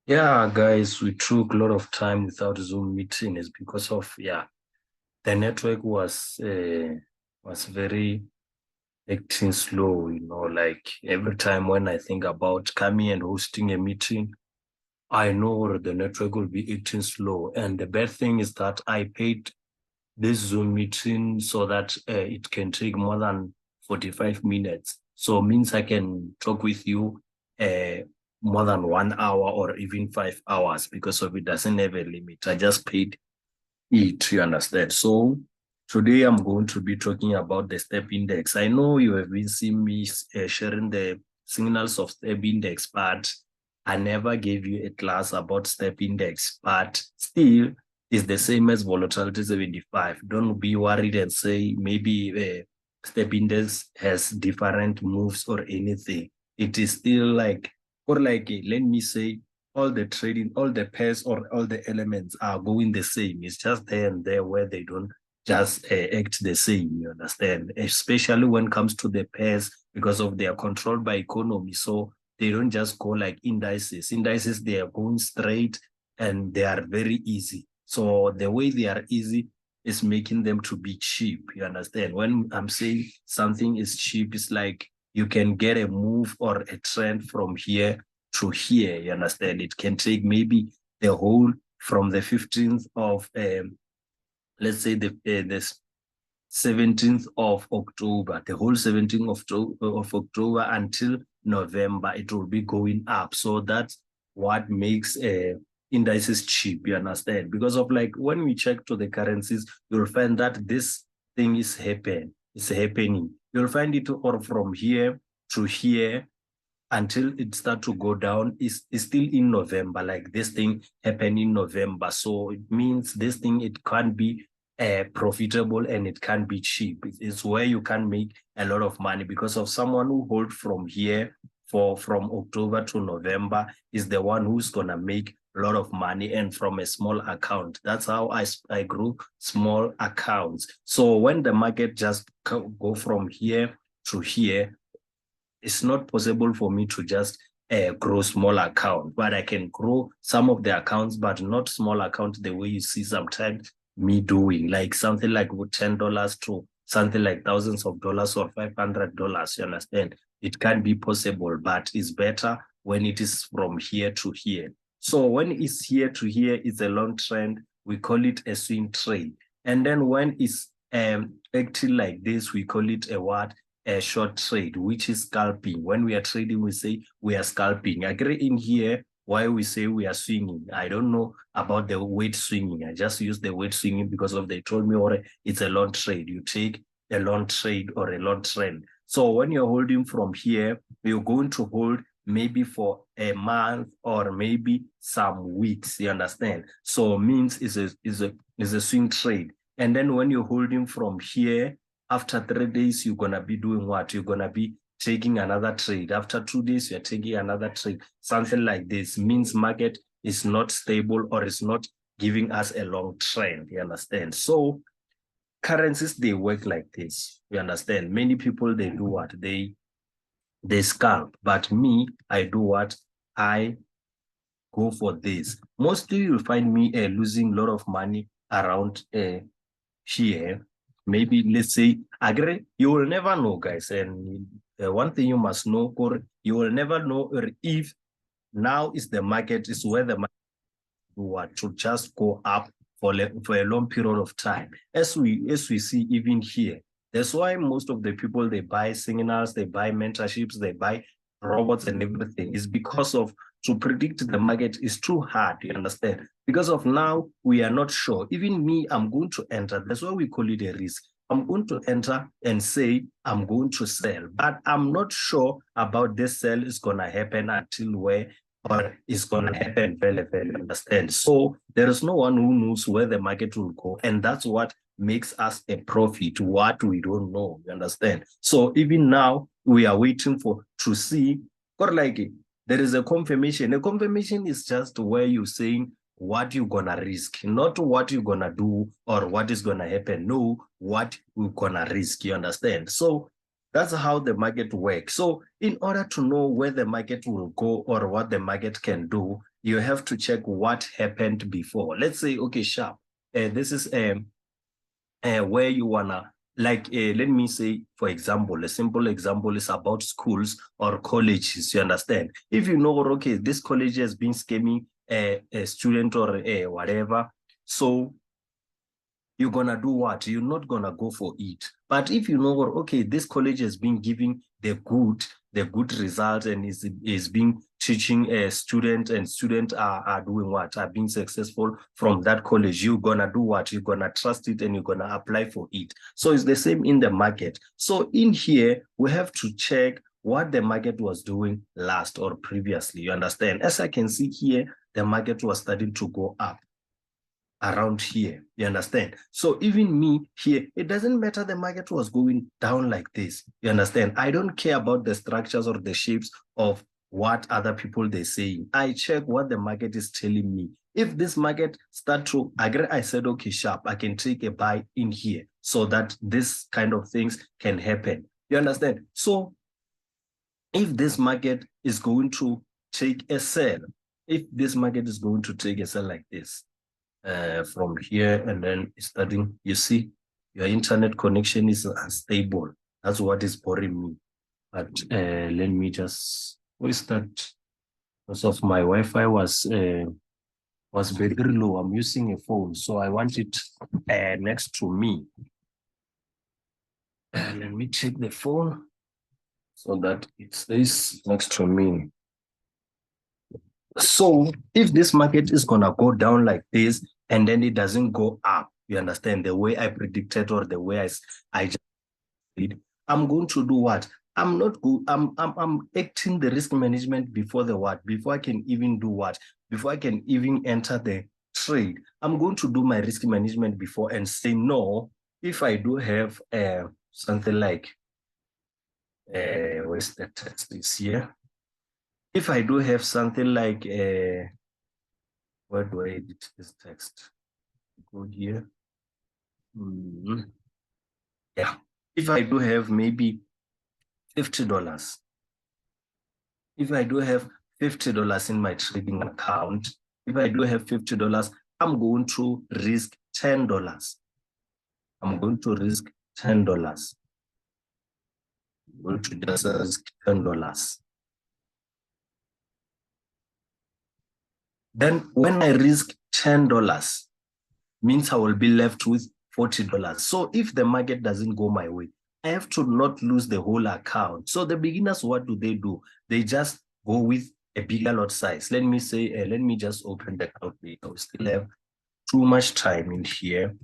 Yeah, guys, we took a lot of time without Zoom meeting is because of the network was very acting slow, like every time when I think about coming and hosting a meeting, I know the network will be acting slow. And the bad thing is that I paid this Zoom meeting so that it can take more than 45 minutes. So means I can talk with you uh, more than 1 hour or even 5 hours because of it doesn't have a limit. I just paid it, you understand? So today I'm going to be talking about the step index. I know you have been seeing me sharing the signals of step index, but I never gave you a class about step index, but still it's the same as volatility 75. Don't be worried and say maybe step index has different moves or anything. It is still like, or like, let me say, all the trading, all the pairs or all the elements are going the same. It's just there and there where they don't just act the same, you understand? Especially when it comes to the pairs because of they are controlled by economy. So they don't just go like indices. Indices, they are going straight and they are very easy. So the way they are easy is making them to be cheap. You understand? When I'm saying something is cheap, it's like you can get a move or a trend from here to here. You understand? It can take maybe the whole from the 15th of let's say the 17th of October, the whole 17th of October until November, it will be going up. So that's what makes indices cheap, you understand? Because of like when we check to the currencies, you'll find that this thing is happening. You'll find it or from here to here until it start to go down is still in November. Like this thing happened in November. So it means this thing, it can't be profitable and it can't be cheap. It's where you can make a lot of money because of someone who hold from here for from October to November is the one who's gonna make a lot of money and from a small account. That's how I grew small accounts. So when the market just go from here to here, it's not possible for me to just grow small account, but I can grow some of the accounts, but not small account the way you see sometimes me doing, like something like $10 to something like thousands of dollars or $500. You understand? It can be possible, but it's better when it is from here to here. So when it's here to here, it's a long trend. We call it a swing trade. And then when it's acting like this, we call it a what? A short trade, which is scalping. When we are trading, we say we are scalping. I agree in here why we say we are swinging. I don't know about the weight swinging. I just use the weight swinging because of they told me, or it's a long trade. You take a long trade or a long trend. So when you're holding from here, you're going to hold maybe for a month or maybe some weeks. You understand? So means is a swing trade. And then when you're holding from here, after 3 days, you're gonna be doing what? You're gonna be taking another trade. After 2 days, you're taking another trade. Something like this means market is not stable or is not giving us a long trend. You understand? So currencies, they work like this. You understand? Many people, they do what? They scalp. But me, I do what? I go for this. Mostly you'll find me losing a lot of money around here. Maybe let's say agree, you will never know, guys. And one thing you must know, or you will never know if now is the market is where the market what to just go up for a long period of time. As we see even here, that's why most of the people they buy signals, they buy mentorships, they buy robots and everything is because of to predict the market is too hard, you understand? Because of now, we are not sure. Even me, I'm going to enter. That's why we call it a risk. I'm going to enter and say I'm going to sell, but I'm not sure about this sell is going to happen until where or it's going to happen very, very, understand. So there is no one who knows where the market will go. And that's what makes us a profit, what we don't know, you understand? So even now, we are waiting for to see, or like there is a confirmation. A confirmation is just where you're saying what you're gonna risk, not what you're gonna do or what is gonna happen. No, what you're gonna risk, you understand? So that's how the market works. So in order to know where the market will go or what the market can do, you have to check what happened before. Let's say, okay, sharp. This is where you wanna, like, let me say, for example, a simple example is about schools or colleges, you understand? If you know, okay, this college has been scamming a student or whatever, so you're gonna do what? You're not gonna go for it. But if you know, okay, this college has been giving the good results and is being teaching a student, and students are doing what? Are being successful from that college, you're gonna do what? You're gonna trust it and you're gonna apply for it. So it's the same in the market. So in here, we have to check what the market was doing last or previously. You understand? As I can see here, the market was starting to go up around here, you understand? So even me here, it doesn't matter the market was going down like this, you understand? I don't care about the structures or the shapes of what other people they're saying. I check what the market is telling me. If this market start to agree, I said, okay, sharp, I can take a buy in here so that this kind of things can happen. You understand? So if this market is going to take a sell, if this market is going to take a sell like this, from here and then starting, you see, your internet connection is unstable. That's what is bothering me. But let me just restart. Because of my Wi-Fi was very low. I'm using a phone, so I want it next to me. Let me check the phone so that it stays next to me. So if this market is gonna go down like this and then it doesn't go up, you understand, the way I predicted or the way I just did, I'm going to do what? I'm not good. I'm acting the risk management before the what? Before I can even do what? Before I can even enter the trade, I'm going to do my risk management before and say no. If I do have something like where's the text this here? If I do have something like where do I edit this text? Go here. Yeah. If I do have maybe $50, if I do have $50 in my trading account, if I do have $50, I'm going to risk $10. I'm going to risk $10. I'm going to just risk $10. Then when I risk $10, means I will be left with $40. So if the market doesn't go my way, I have to not lose the whole account. So the beginners, what do? They just go with a bigger lot size. Let me say, let me just open the calculator. We still have too much time in here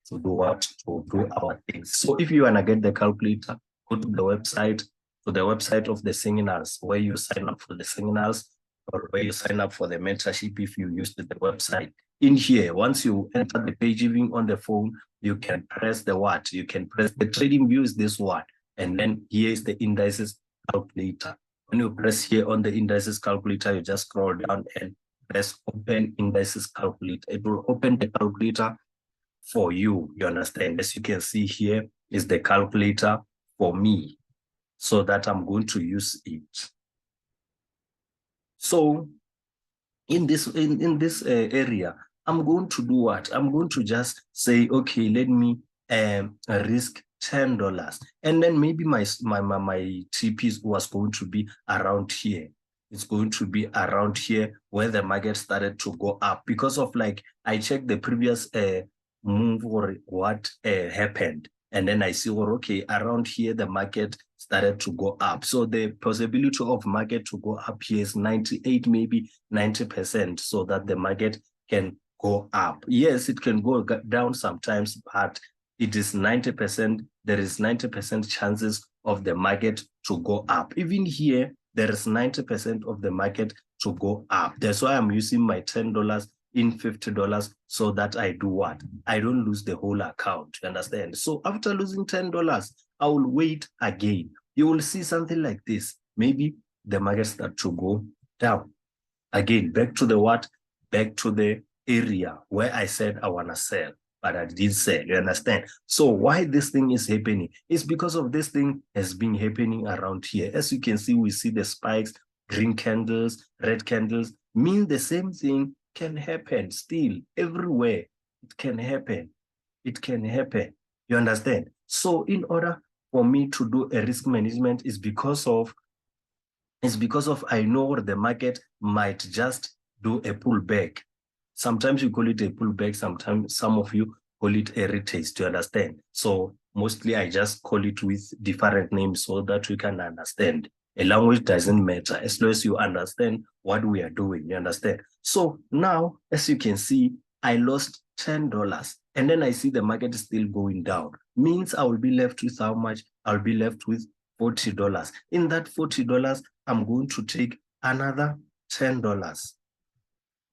to do what? To do our things. So if you want to get the calculator, go to the website of the seminars where you sign up for the seminars or where you sign up for the mentorship if you use the website. In here, once you enter the page, even on the phone, you can press the what? You can press the trading views, this what? And then here is the indices calculator. When you press here on the indices calculator, you just scroll down and press open indices calculator. It will open the calculator for you, you understand? As you can see here is the calculator for me, so that I'm going to use it. So in this area, I'm going to do what? I'm going to just say, okay, let me risk $10, and then maybe my TP was going to be around here. It's going to be around here where the market started to go up because of, like, I checked the previous move or what happened, and then I see, okay, around here the market started to go up. So the possibility of market to go up here is 98, maybe 90%, so that the market can go up. Yes, it can go down sometimes, but it is 90%. There is 90% chances of the market to go up. Even here, there is 90% of the market to go up. That's why I'm using my $10 in $50 so that I do what? I don't lose the whole account, you understand? So after losing $10, I will wait again. You will see something like this. Maybe the market start to go down. Again, back to the what? Back to the area where I said I want to sell, but I didn't sell, you understand? So why this thing is happening? It's because of this thing has been happening around here. As you can see, we see the spikes green candles, red candles, mean the same thing can happen still everywhere. It can happen. It can happen. You understand? So in order for me to do a risk management is because of I know the market might just do a pullback. Sometimes you call it a pullback, sometimes some of you call it a retest, you understand? So mostly I just call it with different names so that we can understand. A language doesn't matter as long as you understand what we are doing, you understand? So now, as you can see, I lost $10 and then I see the market is still going down. Means I will be left with how much? I'll be left with $40. In that $40, I'm going to take another $10.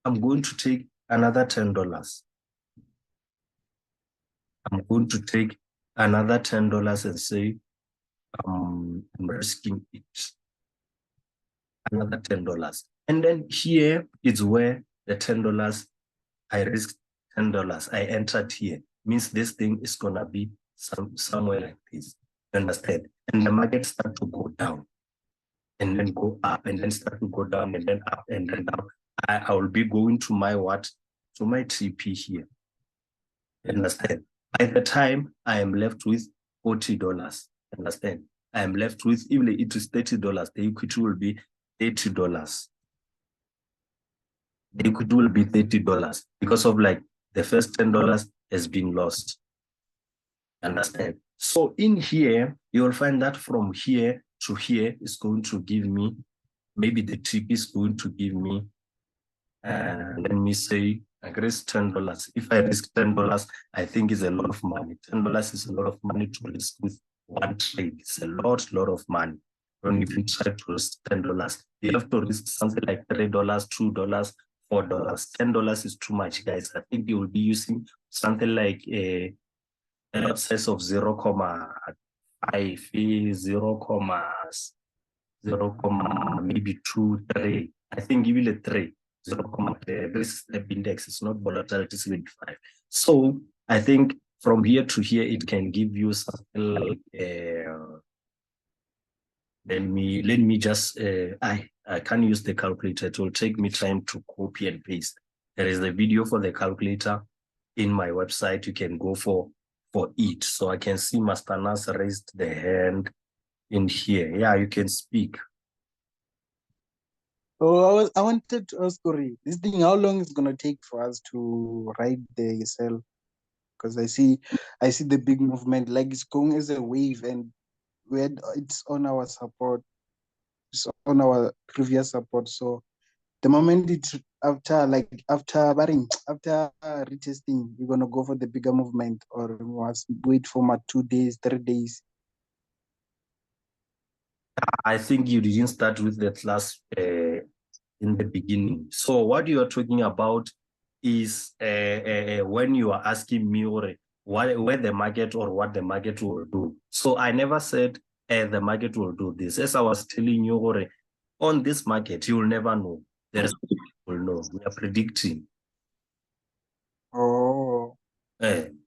I'm going to take another $10. I'm going to take another $10 and say, I'm risking it. Another $10. And then here is where the $10, I risked $10. I entered here. Means this thing is gonna be somewhere like this. You understand? And the market start to go down and then go up and then start to go down and then up and then down. I will be going to my what? To my TP here. You understand? By the time I am left with $40, understand? I am left with, even if it is $30, the equity will be $80. The equity will be $30 because of like the first $10 has been lost. Understand? So in here, you will find that from here to here is going to give me, maybe the TP is going to give me, let me say, I risk $10. If I risk $10, I think it's a lot of money. $10 is a lot of money to risk with one trade. It's a lot of money. When you try to risk $10, you have to risk something like $3, $2, $4. $10 is too much, guys. I think you will be using something like a lot size of 0.5, 0, maybe 2, 3. I think even a 3. 0.3. This index is not volatility 75. So I think from here to here, it can give you something like let me just I can't use the calculator. It will take me time to copy and paste. There is a video for the calculator in my website. You can go for it. So I can see Master Nas raised the hand in here. Yeah, you can speak. Oh, I wanted to ask Ori, this thing, how long is it gonna take for us to ride the sell? Because I see the big movement, like it's going as a wave, and it's on our support, it's on our previous support. So the moment it's after retesting, we're gonna go for the bigger movement, or we must wait for 2 days, 3 days. I think you didn't start with the class in the beginning. So what you are talking about is when you are asking me where the market or what the market will do. So I never said the market will do this. As I was telling you, on this market, you will never know. There's people know. We are predicting. Oh.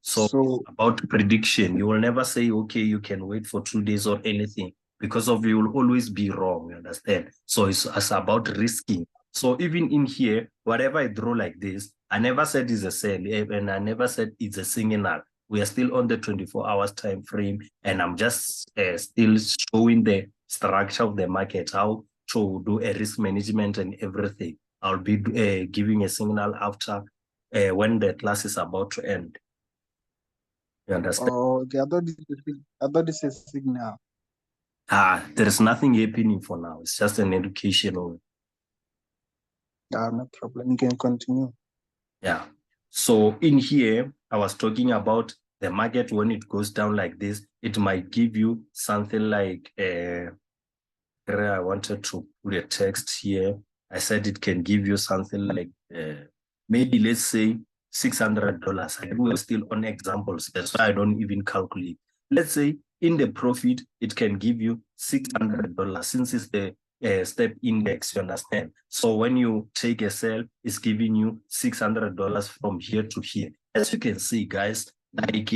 So about prediction, you will never say, okay, you can wait for 2 days or anything, because of you will always be wrong, you understand? So it's about risking. So even in here, whatever I draw like this, I never said it's a sell, and I never said it's a signal. We are still on the 24 hours time frame, and I'm just still showing the structure of the market, how to do a risk management and everything. I'll be giving a signal after when the class is about to end. You understand? Oh, okay. I thought it's a signal. There is nothing happening for now. It's just an educational. No problem. You can continue. Yeah. So in here, I was talking about the market. When it goes down like this, it might give you something like I wanted to put a text here. I said it can give you something like maybe let's say $600. I do still on examples. That's why I don't even calculate. Let's say in the profit, it can give you $600 since it's the step index, you understand? So when you take a sell, it's giving you $600 from here to here. As you can see, guys, like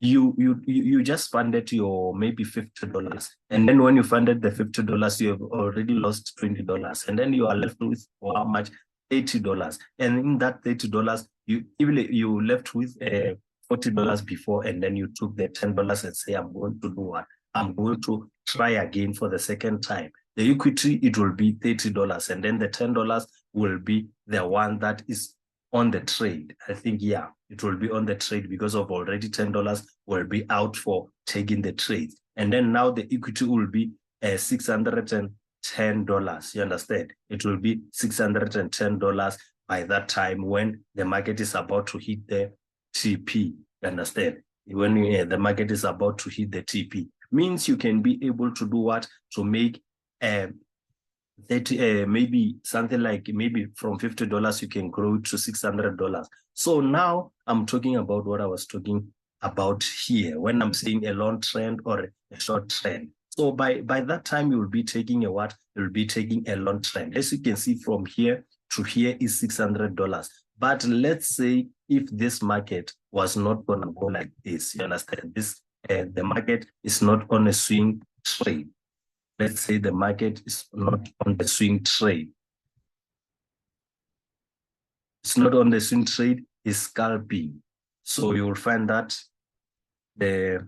you just funded your maybe $50, and then when you funded the $50, you have already lost $20, and then you are left with how much? $80, and in that $30, you left with $40 before, and then you took the $10 and say, I'm going to do what? I'm going to try again for the second time. The equity, it will be $30, and then the $10 will be the one that is on the trade. I think, yeah, it will be on the trade because of already $10 will be out for taking the trade. And then now the equity will be $610. You understand? It will be $610 by that time when the market is about to hit the TP. You understand? When the market is about to hit the TP, means you can be able to do what? To make maybe something like maybe from $50 you can grow to $600. So now I'm talking about what I was talking about here when I'm saying a long trend or a short trend. So by that time you will be taking a what? You will be taking a long trend. As you can see, from here to here is $600. But let's say if this market was not going to go like this, you understand? This the market is not on a swing trade. Let's say the market is not on the swing trade. It's not on the swing trade, it's scalping. So you will find that the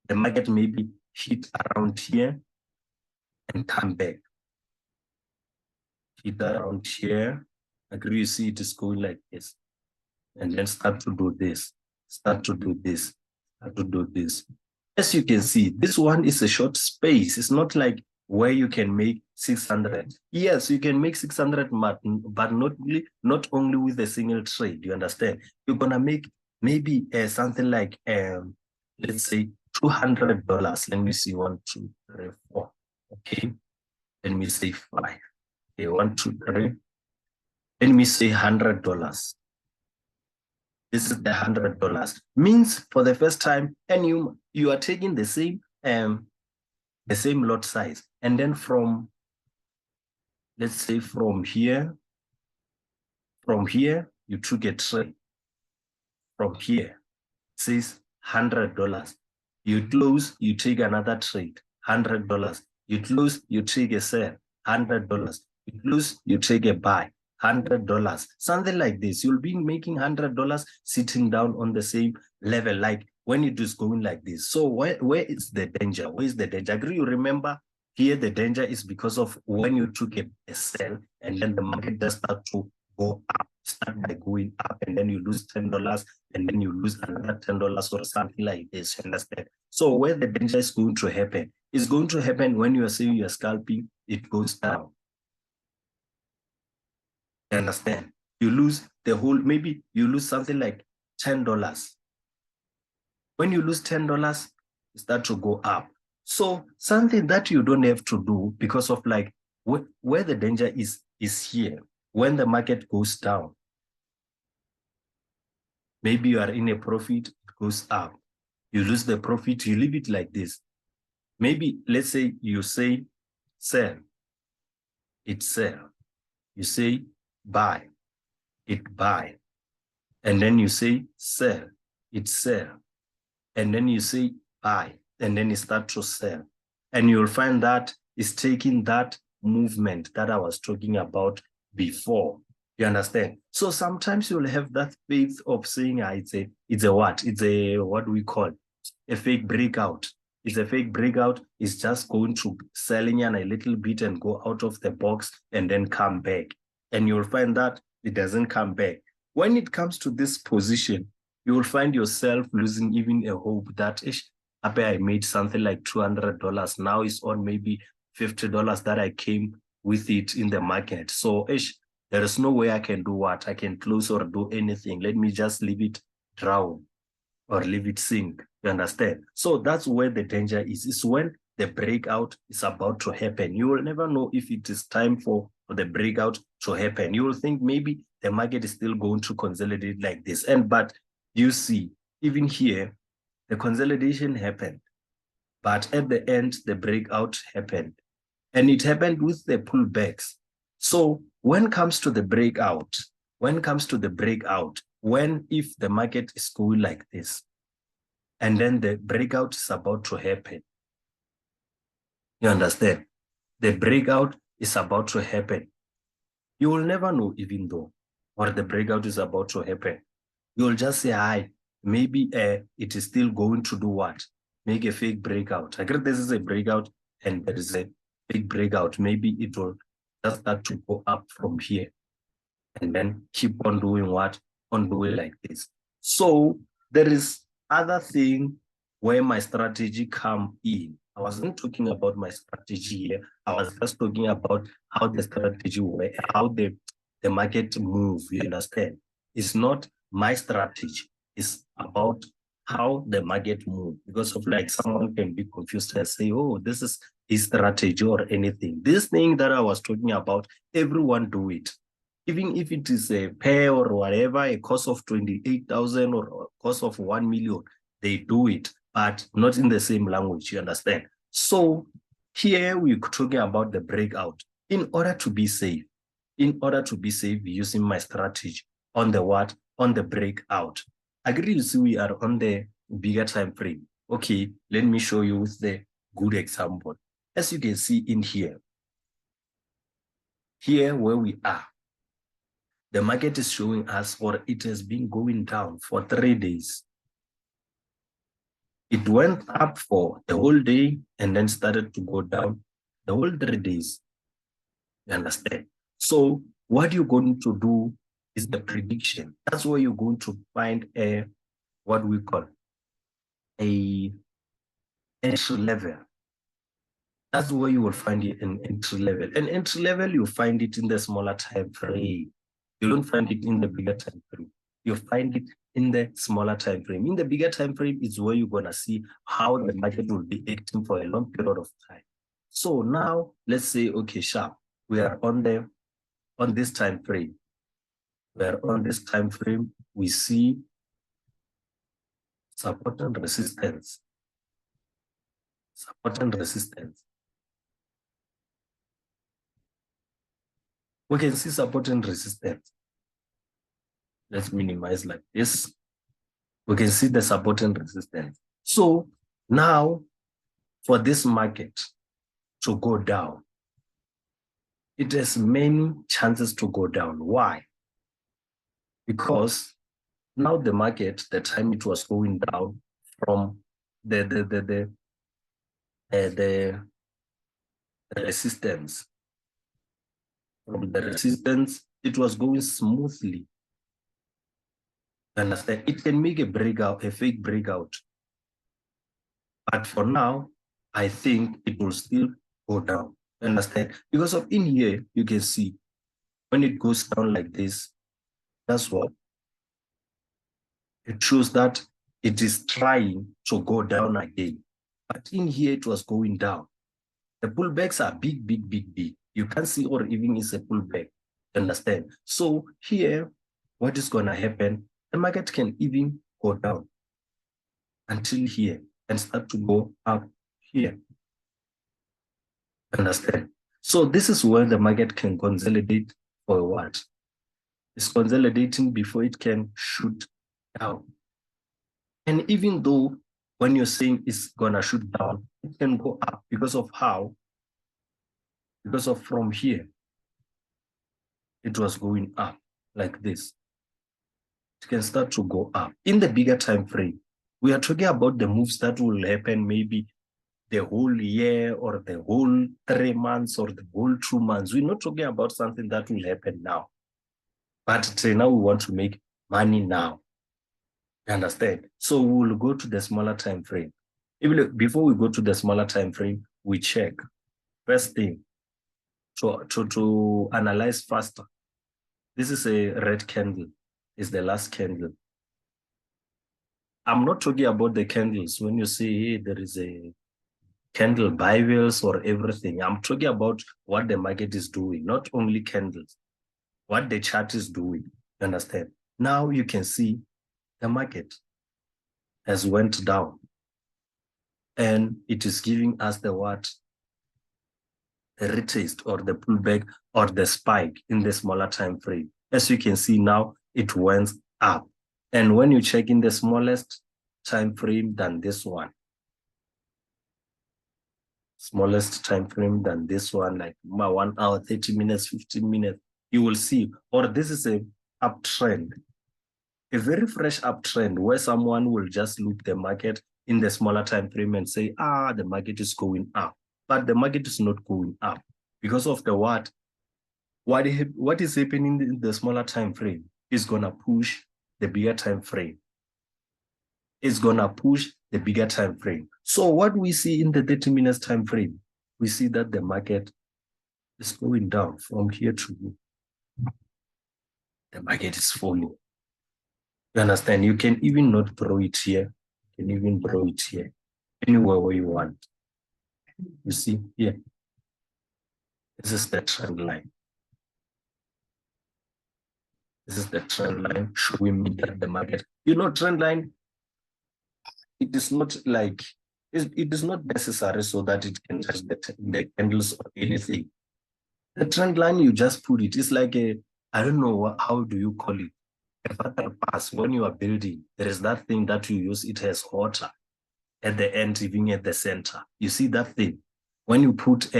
market maybe hit around here and come back. Hit around here. Agree, you see it is going like this. And then start to do this. Start to do this. Start to do this. As you can see, this one is a short space. It's not like where you can make 600. Yes, you can make 600, but not only with a single trade. You understand? You're gonna make maybe something like let's say $200. Let me see, 1, 2, 3, 4. Okay, let me say 5. Okay, 1, 2, 3. Let me say $100. This is the $100. Means for the first time, and you are taking the same lot size, and then from, let's say from here you took a trade. From here it says $100. You close, you take another trade, $100. You close, you take a sell, $100. You close, you take a buy, $100. Something like this. You'll be making $100 sitting down on the same level, like when it is going like this. So where is the danger? Where is the danger? Agree, you remember here the danger is because of when you took a sell and then the market just start to go up, start by going up, and then you lose $10 and then you lose another $10 or something like this. You understand? So where the danger is going to happen is going to happen when you are saying you are scalping, it goes down. You understand? You lose the whole, maybe you lose something like $10. When you lose $10, you start to go up. So something that you don't have to do because of like where the danger is here. When the market goes down, maybe you are in a profit, it goes up. You lose the profit, you leave it like this. Maybe let's say you say sell, it sell. You say buy, it buy. And then you say sell, it sell. And then you say buy, and then you start to sell. And you'll find that it's taking that movement that I was talking about before. You understand? So sometimes you'll have that faith of saying, it's a what? It's a, what do we call it? A fake breakout. It's a fake breakout. It's just going to selling in a little bit and go out of the box and then come back. And you'll find that it doesn't come back. When it comes to this position, you will find yourself losing even a hope that I made something like $200. Now it's on maybe $50 that I came with it in the market. So there is no way I can do what? I can close or do anything. Let me just leave it drown or leave it sink. You understand? So that's where the danger is. It's when the breakout is about to happen. You will never know if it is time for the breakout to happen. You will think maybe the market is still going to consolidate like this. But you see, even here, the consolidation happened. But at the end, the breakout happened. And it happened with the pullbacks. So when it comes to the breakout, if the market is going like this, and then the breakout is about to happen. You understand? The breakout is about to happen. You will never know even though, or the breakout is about to happen. You'll just say, hi, maybe it is still going to do what? Make a fake breakout. I guess this is a breakout and there is a big breakout. Maybe it will just start to go up from here and then keep on doing what? On doing like this. So there is other thing where my strategy come in. I wasn't talking about my strategy here. I was just talking about how the strategy work, how the market move, you understand? It's not my strategy. It's about how the market move. Because of like someone can be confused and say, oh, this is his strategy or anything. This thing that I was talking about, everyone do it. Even if it is a pair or whatever, a cost of 28,000 or a cost of 1 million, they do it, but not in the same language, you understand? So here we're talking about the breakout. In order to be safe, using my strategy on the what? On the breakout. Agree, you see we are on the bigger time frame. Okay, let me show you with the good example. As you can see in here where we are, the market is showing us, or it has been going down for 3 days. It went up for the whole day and then started to go down the whole 3 days. You understand? So what you're going to do is the prediction. That's where you're going to find a, what we call a entry level. That's where you will find it in entry level. And entry level, you find it in the smaller time frame. You don't find it in the bigger time frame. You find it in the smaller time frame. In the bigger time frame is where you're gonna see how the market will be acting for a long period of time. So now let's say, okay, sharp, we are on this time frame. We are on this time frame. We see support and resistance. Support and resistance. We can see support and resistance. Let's minimize like this. We can see the support and resistance. So now for this market to go down, it has many chances to go down. Why? Because now the market, the time it was going down from the resistance, from the resistance, it was going smoothly. Understand? It can make a breakout, a fake breakout. But for now, I think it will still go down. Understand? Because of in here, you can see when it goes down like this, that's what it shows, that it is trying to go down again. But in here, it was going down. The pullbacks are big, big, big, big. You can't see, or even it's a pullback. Understand? So here, what is going to happen? The market can even go down until here and start to go up here. Understand? So this is where the market can consolidate for what? It's consolidating before it can shoot down. And even though when you're saying it's gonna shoot down, it can go up because of how? Because of from here, it was going up like this. It can start to go up. In the bigger time frame, we are talking about the moves that will happen maybe the whole year or the whole 3 months or the whole 2 months. We're not talking about something that will happen now. But now we want to make money now. You understand? So we will go to the smaller time frame. Even before we go to the smaller time frame, we check. First thing, to analyze faster. This is a red candle. It's the last candle. I'm not talking about the candles. When you say, hey, there is a candle Bibles or everything, I'm talking about what the market is doing, not only candles, what the chart is doing. Understand? Now you can see the market has went down and it is giving us the what? The retest or the pullback or the spike in the smaller time frame. As you can see now, it went up. And when you check in the smallest time frame than this one. Smallest time frame than this one, like 1 hour, 30 minutes, 15 minutes, you will see, or this is a uptrend, a very fresh uptrend where someone will just look the market in the smaller time frame and say, the market is going up, but the market is not going up because of the what is happening in the smaller time frame is gonna push the bigger time frame. It's gonna push the bigger time frame. So what we see in the 30 minutes time frame, we see that the market is going down from here to here. The market is falling. You understand? You can even not draw it here. You can even draw it here, anywhere where you want. You see here. This is the trend line. This is the trend line showing me that the market, trend line, it is not like, it is not necessary so that it can touch the candles or anything. The trend line, you just put it, it's like I don't know, how do you call it? A battle pass. When you are building, there is that thing that you use, it has water at the end, even at the center. You see that thing? When you put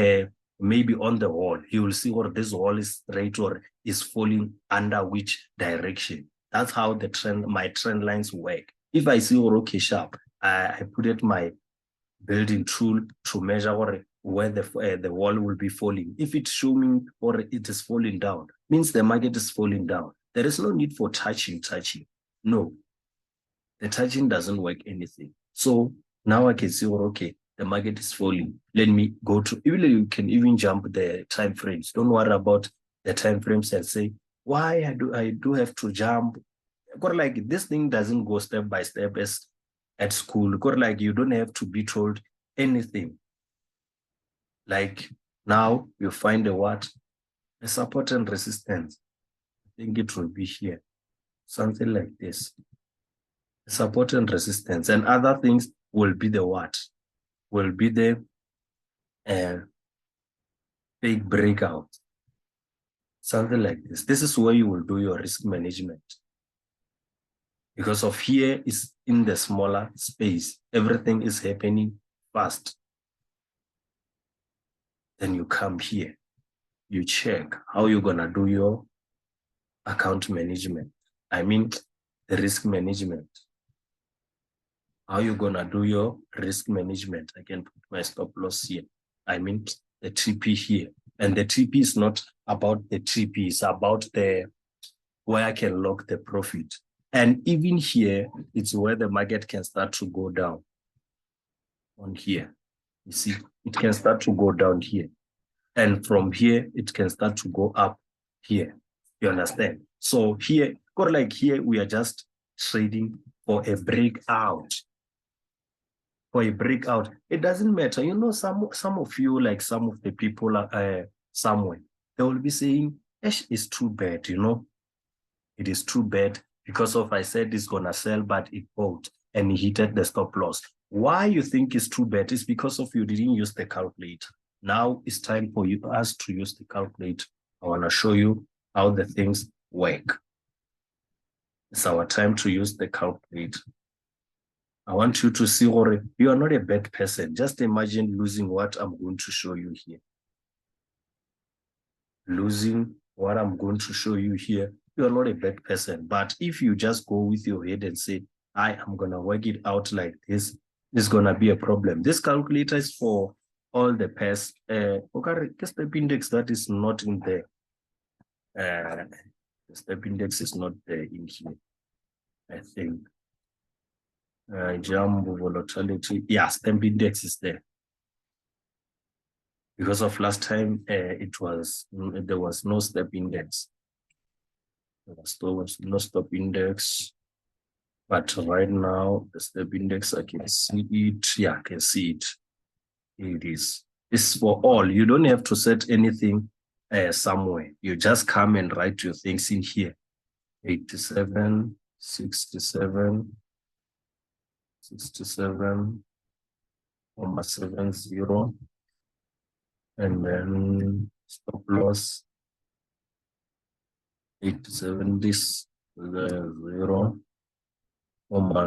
maybe on the wall, you will see what this wall is straight or is falling under which direction. That's how my trend lines work. If I see, okay, sharp, I put it my building tool to measure where the wall will be falling. If it's showing or it is falling down, means the market is falling down. There is no need for touching. No, the touching doesn't work anything. So now I can see, okay, the market is falling. Let me go to, even you can even jump the time frames. Don't worry about the time frames and say, why I do have to jump. Like this thing doesn't go step by step as at school. Like you don't have to be told anything. Like now you find a support and resistance. I think it will be here. Something like this. Support and resistance. And other things will be the what? Will be the big breakout. Something like this. This is where you will do your risk management. Because of here is in the smaller space. Everything is happening fast. Then you come here. You check how you're going to do your account management. I mean, the risk management. How you going to do your risk management? I can put my stop loss here. I mean, the TP here. And the TP is not about the TP. It's about where I can lock the profit. And even here, it's where the market can start to go down. On here. You see, it can start to go down here. And from here, it can start to go up here. You understand? So here, like here, we are just trading for a breakout. For a breakout. It doesn't matter. Some of you, like some of the people somewhere, they will be saying, it's too bad, It is too bad because of I said it's gonna sell, but it bought and it hit the stop loss. Why you think it's too bad is because of you didn't use the calculator. Now it's time for us to use the calculator. I want to show you how the things work. It's our time to use the calculator. I want you to see, or you are not a bad person. Just imagine losing what I'm going to show you here. Losing what I'm going to show you here, you are not a bad person. But if you just go with your head and say, I am going to work it out like this, it's going to be a problem. This calculator is for all the pairs. Okay, the step index that is not in there. The step index is not there in here, I think. Jumbo volatility. Yeah, step index is there. Because of last time, there was no step index. There was no stop index. But right now, the step index, I can see it. Yeah, I can see it. It is. It's for all. You don't have to set anything somewhere. You just come and write your things in here. 87, 67, 67, 70, and then stop loss 870, 0,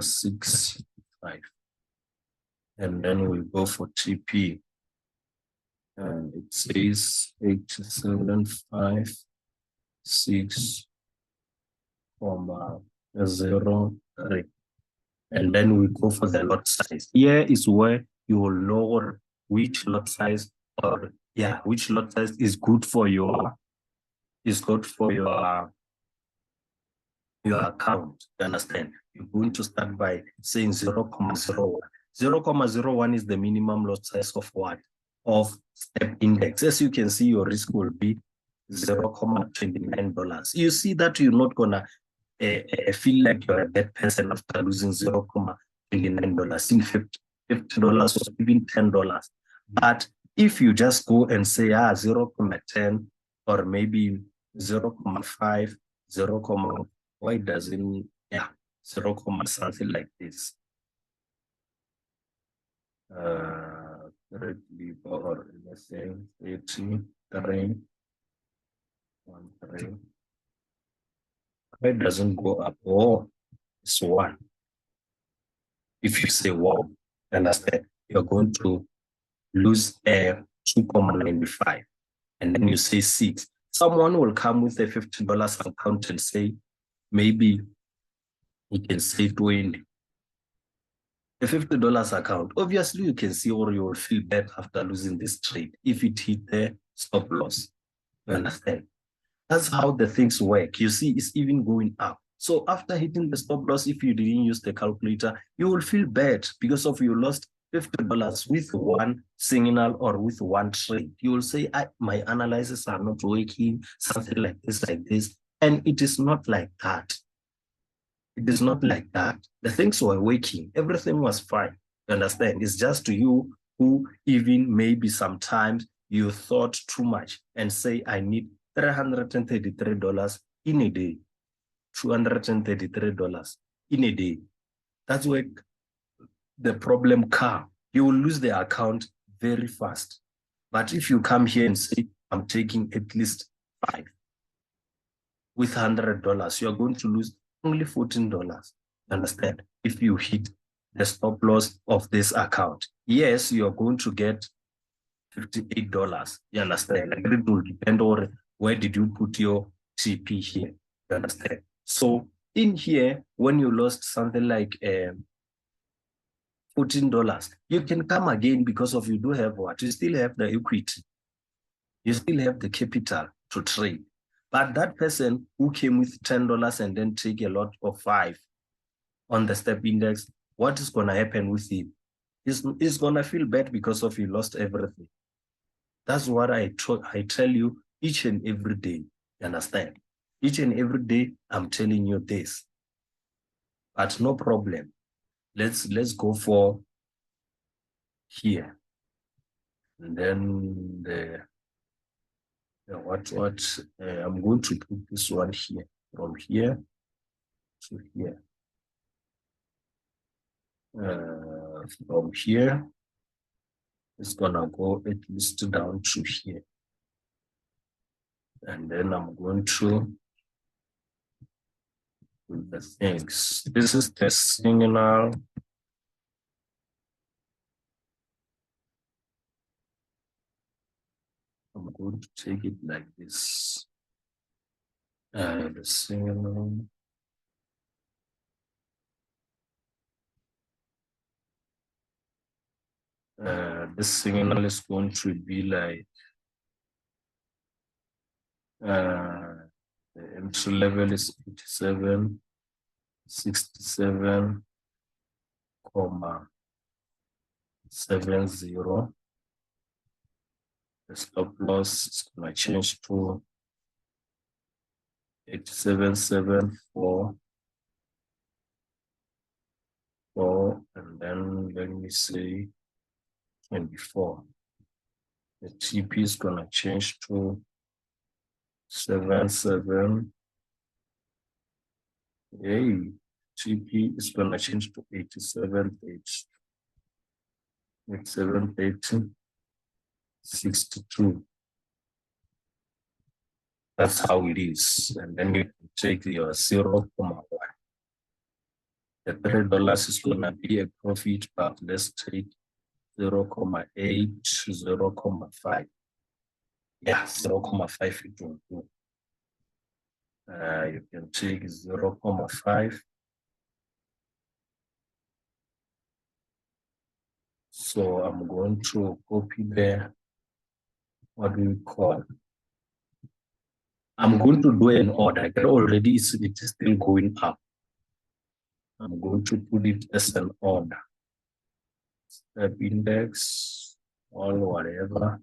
6, And then we go for TP. And it says 8756.03. And then we go for the lot size. Here is where you will know which lot size which lot size is good for your account. You understand? You're going to start by saying 0.01. 0.01 is the minimum lot size of what? Of step index. As you can see, your risk will be $0.29. You see that you're not gonna feel like you're a bad person after losing $0.29 in $50 or even $10. But if you just go and say 0.10 or maybe 0.5, 0, why doesn't 0, something like this? Or let's say 83. Why doesn't go up? Oh, it's 1. If you say 1, understand, you're going to lose 2.95. And then you say 6. Someone will come with a $50 account and say, maybe he can save 20. A $50 account, obviously you can see, or you will feel bad after losing this trade if it hit the stop loss. You understand? That's how the things work. You see, it's even going up. So after hitting the stop loss, if you didn't use the calculator, you will feel bad because of you lost $50 with one signal or with one trade. You will say, my analysis are not working, something like this. And it is not like that. It is not like that. The things were working. Everything was fine. You understand? It's just to you who even maybe sometimes you thought too much and say, I need $333 in a day, $233 in a day. That's where the problem comes. You will lose the account very fast. But if you come here and say, I'm taking at least 5 with $100, you're going to lose only $14. Understand? If you hit the stop loss of this account, yes, you're going to get $58. You understand? Like, it will depend on where did you put your TP here. You understand? So in here, when you lost something like $14, you can come again because of you do have what? You still have the equity. You still have the capital to trade. But that person who came with $10 and then take a lot of 5 on the step index, what is going to happen with him? He's going to feel bad because of he lost everything. That's what I tell you each and every day. You understand? Each and every day, I'm telling you this. But no problem. Let's go for here. And then I'm going to put this one here, from here to here. From here, it's gonna go at least down to here. And then I'm going to do the things. This is the signal. I'm going to take it like this. The signal. This signal is going to be like the entry level is 87.70. The stop loss is going to change to 87.74. And then let me say 24. The TP is going to change to 77. TP is going to change to 87.62. That's how it is. And then you take your 0.1. The $3 is going to be a profit, but let's take 0.8, 0.5. Yeah, 0.5 it will do. You can take 0.5. So I'm going to copy there. What do we call? I'm going to do an order. Already it is still going up. I'm going to put it as an order. Step index, or whatever.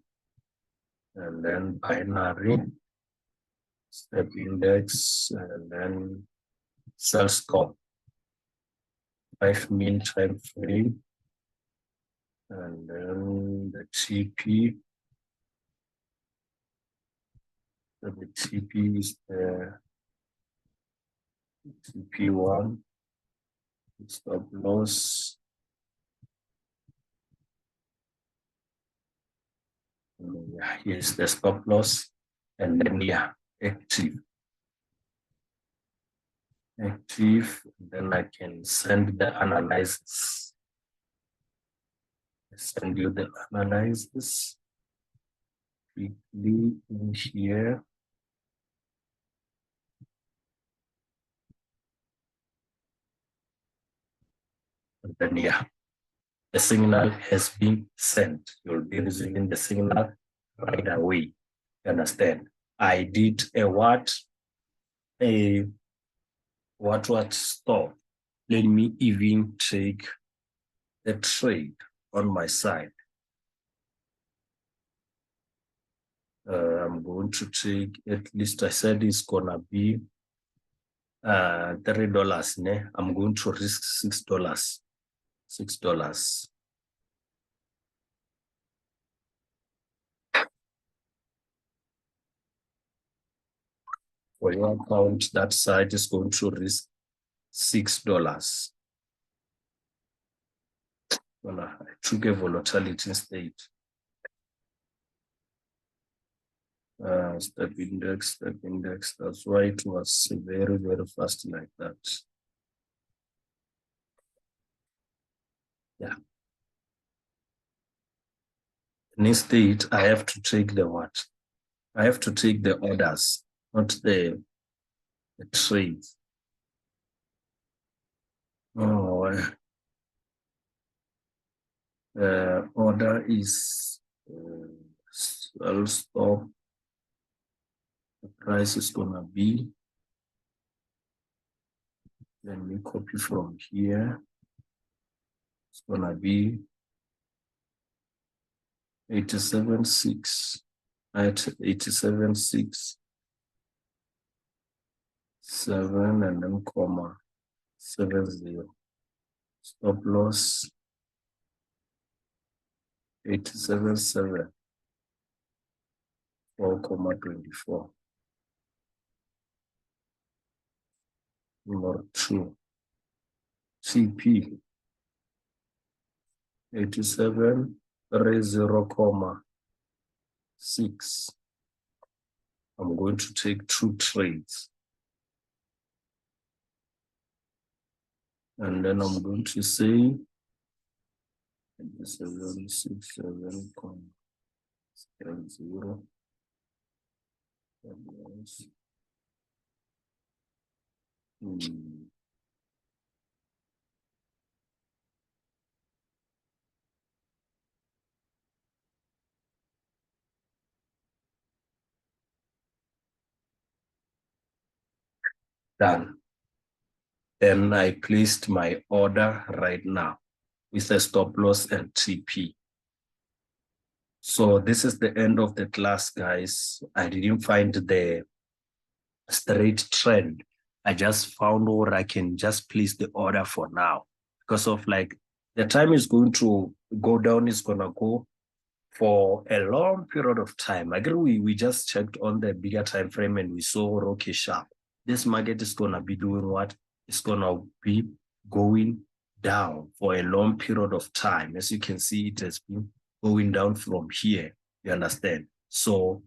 And then binary, step index, and then sell stop. 5 min time frame. And then the TP. So the TP is the TP1. Stop loss. Yeah, here's the stop loss. And then yeah, active. Active. Then I can send the analysis. Send you the analysis. Quickly in here. And then yeah, the signal has been sent. You'll be receiving the signal right away. You understand? I did a what stop. Let me even take a trade on my side. I'm going to take, at least I said it's gonna be $3. Ne? I'm going to risk $6. $6. For your account, that side is going to risk $6. Well, I took a volatility state. Step index. That's why it was very, very fast like that. Yeah. Instead, I have to take the what? I have to take the orders, not the trades. Oh, order is sell stop. The price is gonna be. Let me copy from here. It's gonna be 87.6 at 87.6 7 and then comma 70. Stop loss 87.7 4.24. Number 2, TP 87.30.6. I'm going to take 2 trades. And then I'm going to say 87.67.0. Done. Then I placed my order right now with a stop loss and TP. So this is the end of the class, guys. I didn't find the straight trend. I just found where I can just place the order for now because of like the time is going to go down, is gonna go for a long period of time. I agree. We just checked on the bigger time frame and we saw rocky sharp. This market is gonna be doing what? It's gonna be going down for a long period of time. As you can see, it has been going down from here. You understand? So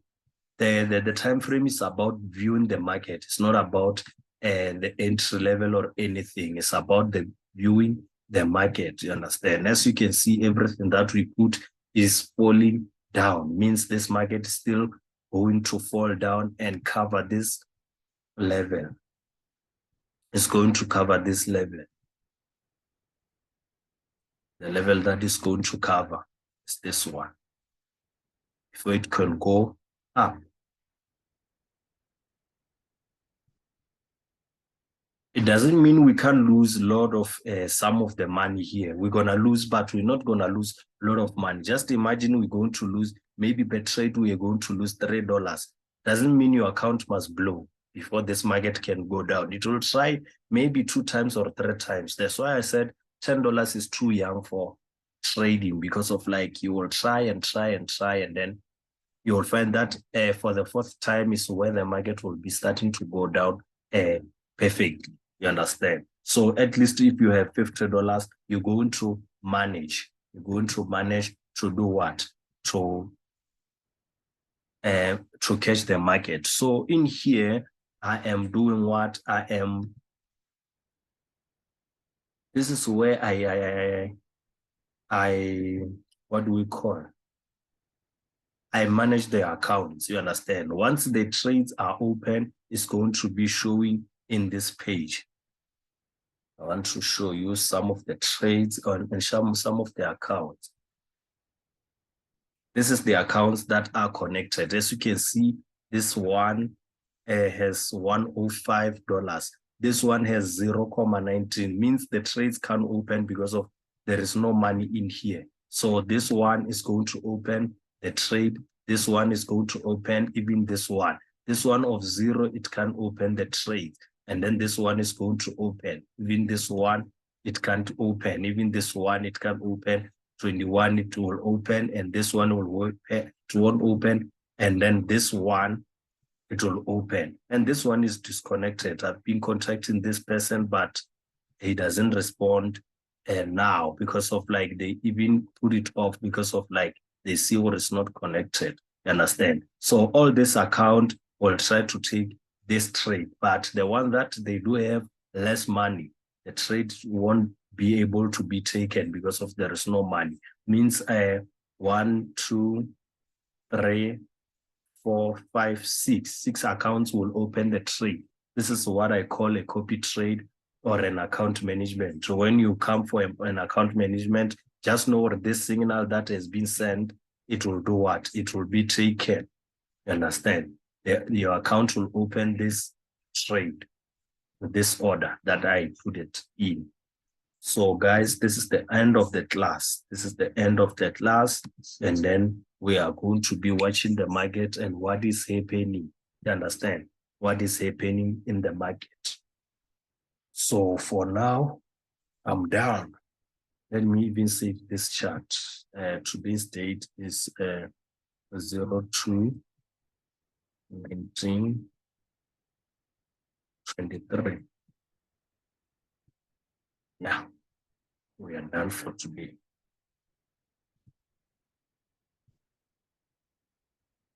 the time frame is about viewing the market. It's not about the entry level or anything. It's about the viewing the market, you understand? As you can see, everything that we put is falling down, means this market is still going to fall down and cover this level. It's going to cover this level. The level that is going to cover is this one. So it can go up. It doesn't mean we can't lose a lot of some of the money here. We're going to lose, but we're not going to lose a lot of money. Just imagine we're going to lose, maybe per trade, we are going to lose $3. Doesn't mean your account must blow before this market can go down. It will try maybe 2 times or 3 times. That's why I said $10 is too young for trading, because of like you will try and try and try, and then you will find that for the 4th time is when the market will be starting to go down perfectly. You understand? So at least if you have $50, you're going to manage. You're going to manage to do what? To catch the market. So in here, I am doing what? This is where what do we call? I manage the accounts, you understand? Once the trades are open, it's going to be showing in this page. I want to show you some of the trades and some of the accounts. This is the accounts that are connected. As you can see, this one has $105. This one has 0.19, means the trades can't open because of there is no money in here. So this one is going to open the trade. This one is going to open even this one. This one of 0, it can open the trade. And then this one is going to open. Even this one, it can't open. Even this one, it can open. 21, it will open. And this one will it won't open. And then this one, it will open. And this one is disconnected. I've been contacting this person, but he doesn't respond now, because of like they even put it off because of like they see what is not connected. You understand? So all this account will try to take this trade, but the one that they do have less money, the trade won't be able to be taken because of there is no money. Means 1, 2, 3, 4, 5, 6 accounts will open the trade. This is what I call a copy trade or an account management. So when you come for an account management, just know what this signal that has been sent, it will do what? It will be taken. You understand? Your account will open this trade, this order that I put it in. So guys, this is the end of the class. This is the end of the class. And then we are going to be watching the market and what is happening. You understand? What is happening in the market. So for now, I'm done. Let me even save this chart. Today's date is 02/19/23. Yeah, we are done for today.